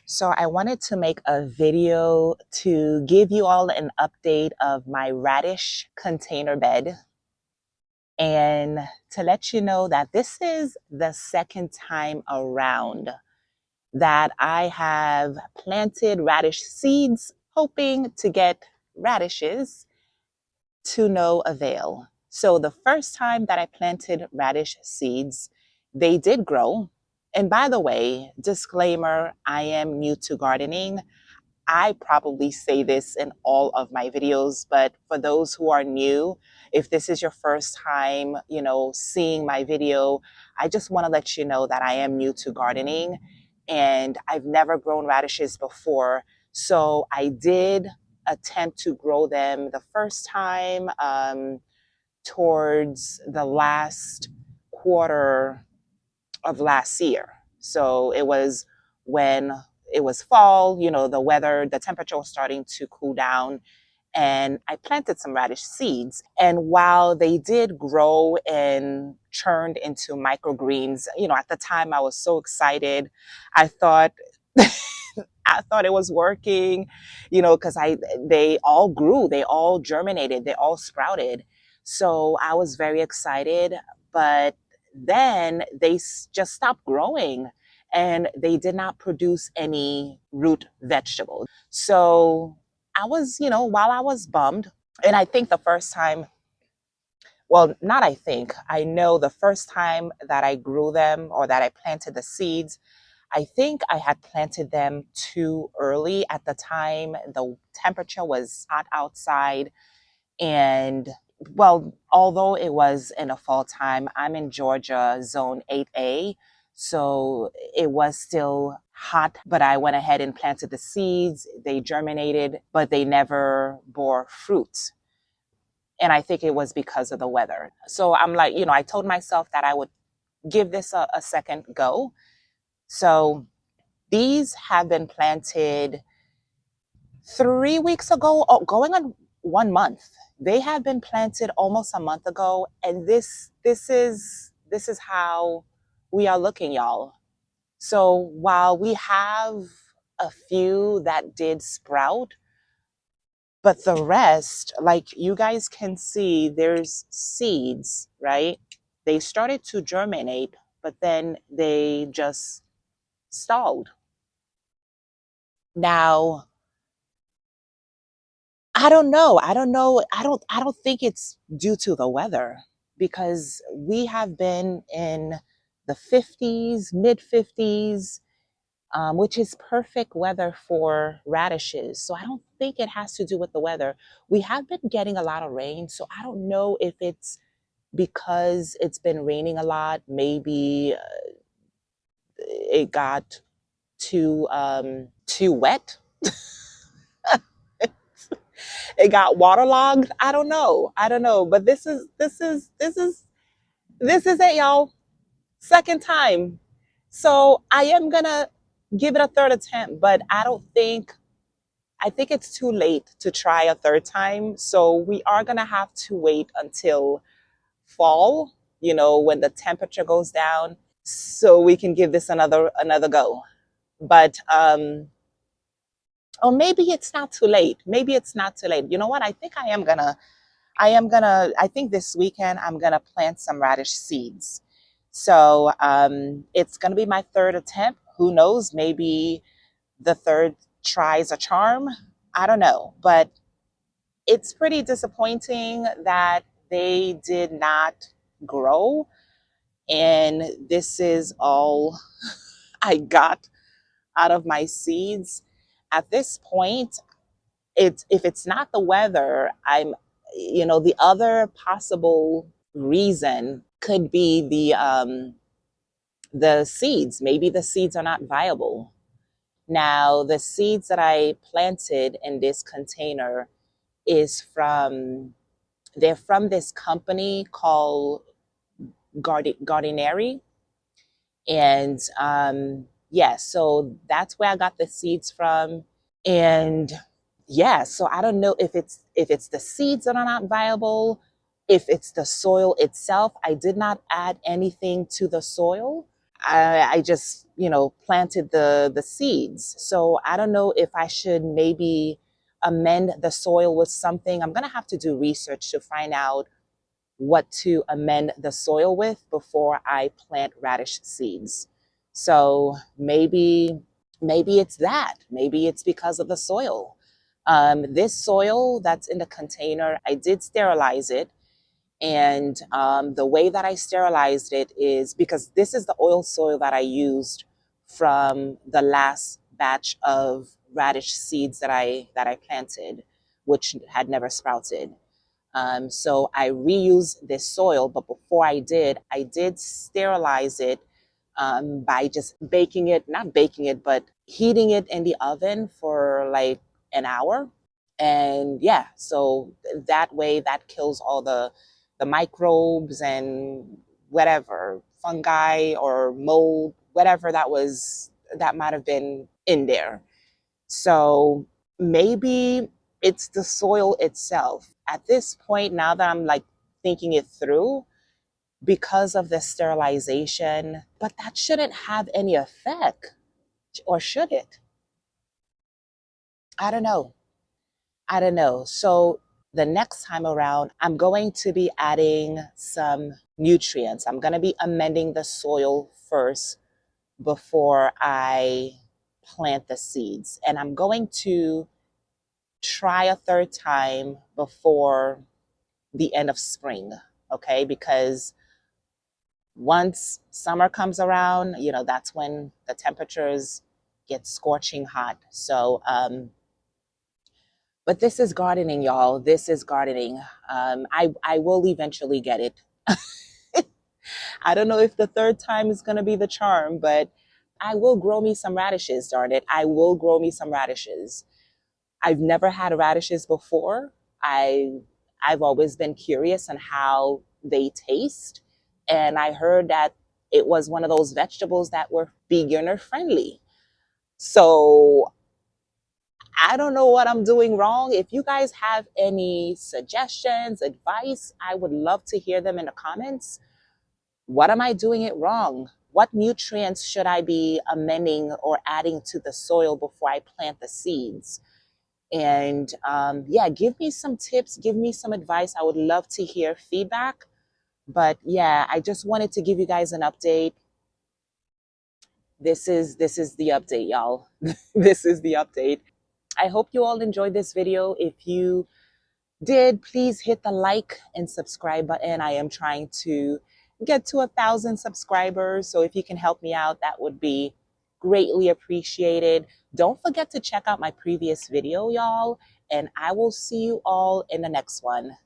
So I wanted to make a video to give you all an update of my radish container bed and to let you know that this is the second time around that I have planted radish seeds hoping to get radishes to no avail. So the first time that I planted radish seeds, they did grow. And by the way, disclaimer, I am new to gardening. I probably say this in all of my videos, but for those who are new, if this is your first time, seeing my video, I just want to let you know that I am new to gardening and I've never grown radishes before. So I did attempt to grow them the first time towards the last quarter of last year. So it was when it was fall, the weather, the temperature was starting to cool down. And I planted some radish seeds. And while they did grow and turned into microgreens, at the time I was so excited. I thought I thought it was working, because they all grew, they all germinated, they all sprouted. So I was very excited, but then they just stopped growing and they did not produce any root vegetables. So I was, while I was bummed, and I think the first time, well, not I think, I know the first time that I grew them or that I planted the seeds, I think I had planted them too early. At the time, the temperature was hot outside. And well, although it was in a fall time, I'm in Georgia, zone 8A. So it was still hot, but I went ahead and planted the seeds. They germinated, but they never bore fruit. And I think it was because of the weather. So I'm like, I told myself that I would give this a second go. So these have been planted 3 weeks ago, going on 1 month. They have been planted almost a month ago, and this is how we are looking, y'all. So while we have a few that did sprout, but the rest, like you guys can see, there's seeds, right? They started to germinate, but then they just stalled. Now, I don't know. I don't know. I don't think it's due to the weather because we have been in the 50s, mid 50s, which is perfect weather for radishes. So I don't think it has to do with the weather. We have been getting a lot of rain, so I don't know if it's because it's been raining a lot. Maybe it got too wet. It got waterlogged. I don't know. I don't know. But this is it, y'all. Second time. So I am gonna give it a third attempt, but I think it's too late to try a third time. So we are gonna have to wait until fall, when the temperature goes down, so we can give this another go. But or maybe it's not too late. Maybe it's not too late. You know what? I think this weekend I'm gonna plant some radish seeds. So it's gonna be my third attempt. Who knows? Maybe the third tries a charm. I don't know. But it's pretty disappointing that they did not grow. And this is all I got out of my seeds. At this point, if it's not the weather, the other possible reason could be the seeds. Maybe the seeds are not viable. Now, the seeds that I planted in this container is they're from this company called Gardineri. And yeah, so that's where I got the seeds from. And yeah, so I don't know if it's the seeds that are not viable, if it's the soil itself. I did not add anything to the soil. I just, planted the seeds. So I don't know if I should maybe amend the soil with something. I'm gonna have to do research to find out what to amend the soil with before I plant radish seeds. So maybe it's that. Maybe it's because of the soil. This soil that's in the container, I did sterilize it. And the way that I sterilized it is because this is the oil soil that I used from the last batch of radish seeds that I planted, which had never sprouted. So I reused this soil, but before I did sterilize it by just baking it, not baking it, but heating it in the oven for like an hour. And yeah, so that way that kills all the microbes and whatever fungi or mold, whatever that might have been in there. So maybe it's the soil itself. At this point, now that I'm like thinking it through, because of the sterilization, but that shouldn't have any effect, or should it? I don't know. I don't know. So the next time around, I'm going to be adding some nutrients. I'm going to be amending the soil first before I plant the seeds. And I'm going to try a third time before the end of spring, okay? Because once summer comes around, that's when the temperatures get scorching hot. So, but this is gardening, y'all. This is gardening. I will eventually get it. I don't know if the third time is going to be the charm, but I will grow me some radishes, darn it. I will grow me some radishes. I've never had radishes before. I I've always been curious on how they taste, and I heard that it was one of those vegetables that were beginner friendly. So I don't know what I'm doing wrong. If you guys have any suggestions, advice, I would love to hear them in the comments. What am I doing it wrong? What nutrients should I be amending or adding to the soil before I plant the seeds? And yeah, give me some tips, give me some advice. I would love to hear feedback. But yeah, I just wanted to give you guys an update. This is the update, y'all. This is the update. I hope you all enjoyed this video. If you did, please hit the like and subscribe button. I am trying to get to 1,000 subscribers. So if you can help me out, that would be greatly appreciated. Don't forget to check out my previous video, y'all, and I will see you all in the next one.